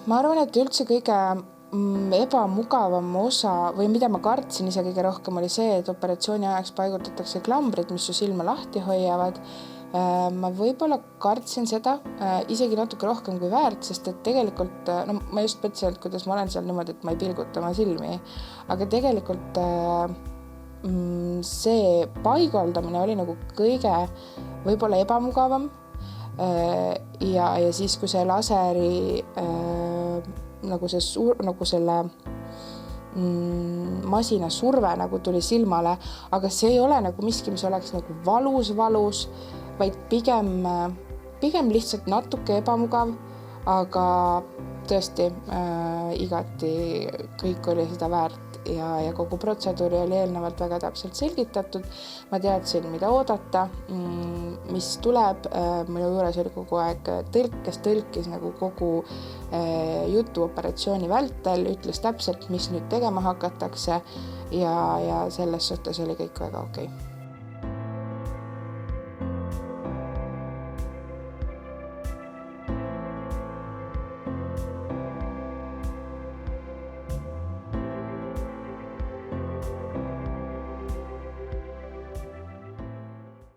Ma arvan, et üldse kõige ebamugavam osa või mida ma kartsin ise kõige rohkem oli see, et operatsiooni ajaks paigutatakse klambrid, mis su silma lahti hoiavad. Ma võib-olla kartsin seda isegi natuke rohkem kui väärt, sest et tegelikult, no ma just mõtlesin, et kuidas ma olen seal niimoodi, et ma ei pilguta oma silmi, aga tegelikult see paigaldamine oli nagu kõige võib-olla ebamugavam ja siis, kui see laseri nagu selle masina surve nagu tuli silmale, aga see ei ole nagu miski, mis oleks nagu valus, vaid pigem lihtsalt natuke ebamugav, aga tõesti igati kõik oli seda väärt ja kogu protseduuri oli eelnevalt väga täpselt selgitatud. Ma teadsin, mida oodata, mis tuleb. Minu juures oli kogu aeg tõlkis nagu kogu jutu operatsiooni vältel, ütles täpselt, mis nüüd tegema hakatakse ja selles suhtes oli kõik väga okei.